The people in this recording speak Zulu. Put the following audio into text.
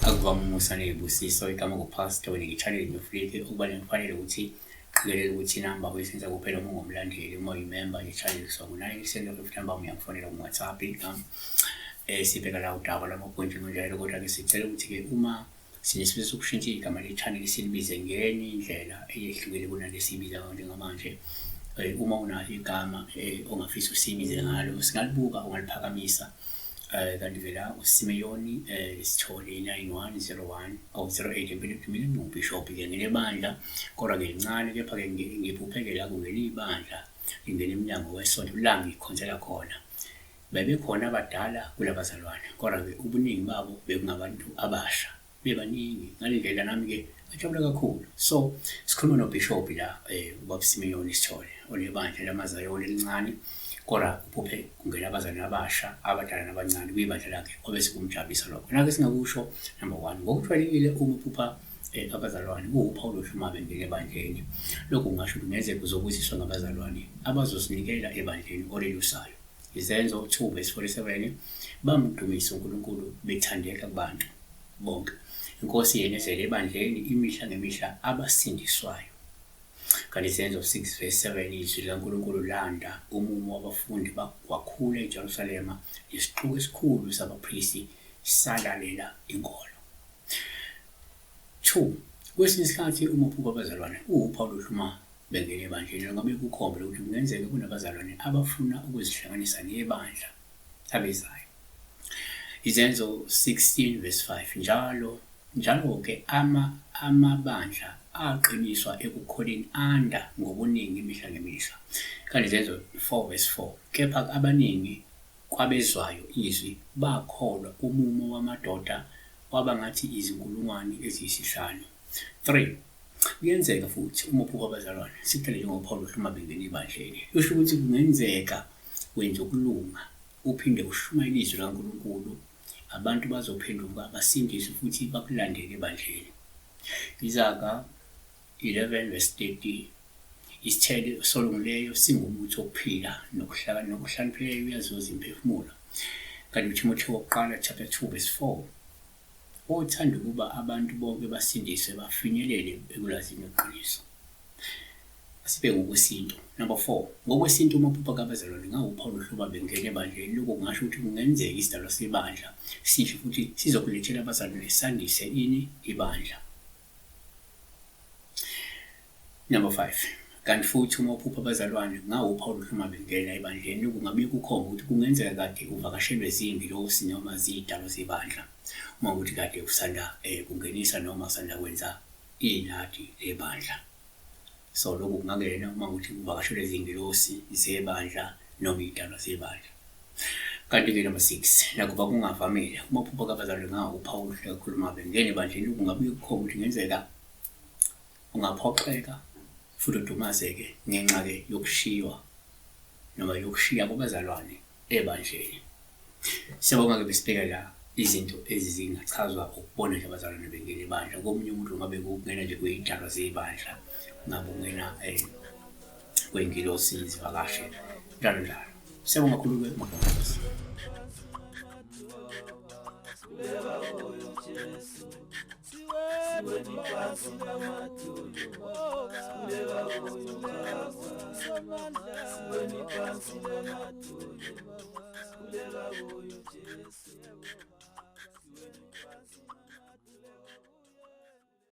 Akuvama umusa nezibusiso igama ngupastor ngitshalile nofleke ukuba ngifanele ukuthi qikelela ukuthi inamba kwesenza kuphela uma ungumlandeli uma uyimember ngitshalile so ngo-9 of September uyangifonela ku-WhatsApp sibheka la udaba lama-point njalo kodwa-ke sicela ukuthi-ke uma sinesifiso sokushintsha igama le-channel silibize ngenye indlela eyehlukile kunalesibiza njengamanje. Uma unalo igama ongafisa usibize ngalo singalibuka ungaliphakamisa kanti vela uSimeyoni Sithole 9101 au 08 empilo mina ngubishop-ke ngelebandla kodwa ngelincane kepha-ke ngiphupheke la kuleli bandla ngingena emnyango wesonto la ngikhonzela khona. Bebekhona abadala kulabazalwane kodwa-ke ubuningi babo bekungabantu abasha bebaningi ngale ndlela nami-ke ngajabula kakhulu. So sikhuluma nobishop la ubaba Simeyoni Sithole olebandla lamazayoni elincane kodwa uphuphe kungena abazalwane abasha abadala nabancane kwibandla lakhe obese kumjabulisa lokho. Nake singakusho number 1 ngokujwayelekile uma uphupha abazalwane kuwuphawu oluhlumayo ebandleni. Lokhu ngisho ukuthi ngeze kuzobusiswa ngabazalwane abazosinikela ebandleni olelusayo. Izenzo 2:47 bamdumisa uNkulunkulu bethandeka kubantu bonke. Inkosi yenezela ebandleni imihla ngemihla abasindiswayo. Kanti Izenzo 6:7 izwi likaNkulunkulu landa umumo wabafundi bakwakhula eJerusalema isixuku esikhulu sabaphristi salalela inkolo. 2 kwesinye isikhathi uma uphupha abazalwane uwuphawu oluhlumayo bengena ebandleni ngabe kukhomba ukuthi kungenzeka kunabazalwane abafuna ukuzihlanganisa nebandla abezayo. Izenzo 16:5 njalo-ke amabandla aqiniswa ekukholeni anda ngobuningi imihla ngemihla. Kanti Izenzo 4:4 kepha abaningi kwabezwayo izwi bakholwa umumo wamadoda wabangathi izinkulungwane eziyisihlanu. 3 kuyenzeka futhi uma uphupha abazalwane sikuthele njengophawu oluhlumayo bengena ebandleni. Kusho ukuthi kungenzeka wenza ukulunga uphinde ushumayele izwi likaNkulunkulu abantu bazophenduka basindiswe futhi bakulandele ebandleni. Izaga 11:30 isithelo solungileyo singumuthi wokuphila nokuhlakaniphileyo uyazuza imphefumulo. Kanti uThimothi wokuqala chapter 2:4 othanda ukuba abantu bonke basindiswe bafinyelele ekulazini iqiniso. Asibheke ngokwesintu. Number 4 ngokwesintu uma uphupha abazalwane ngawuphawu oluhlumayo bengena ebandleni. Lokho kungasho ukuthi kungenzeka isidalwa sebandla sisho futhi sizokulethela abazalwane sandise ini ibandla. Number 5 kanti futhi uma uphupha abazalwane ngawuphawu oluhlumayo bengena ebandleni. Lokhu kungabe kukhomba ukuthi kungenzeka kade uvakashelwe zingilosi noma zidalwa zebandla uma ukuthi kade usanda kungenisa noma usanda kwenza inadi lebandla. So lokhu kungakena uma ukuthi uvakashelwe zingilosi zebandla noma idalwa zebandla. Kanti-ke number 6 nakuba kungavamile uma uphupha abazalwane ngawuphawu oluhle kakhulu uma bengena ebandleni. Lokhu kungabe kukhomba ukuthi kungenzeka ungaphoxeka futhi udumazeke ngenxa-ke yokushiywa noma yokushiya kwabazalwane ebandleni. Siyabonga-ke besibheka la izinto ezingachazwa ukubona nje abazalwane bengena ebandla. Komunye umuntu ngabe kungena nje kwey'dalwa zebandla ngabe ungena kwey'ngilosi zivakashe njalo njalo. Siyabonga kakhulu-ke Nkosi.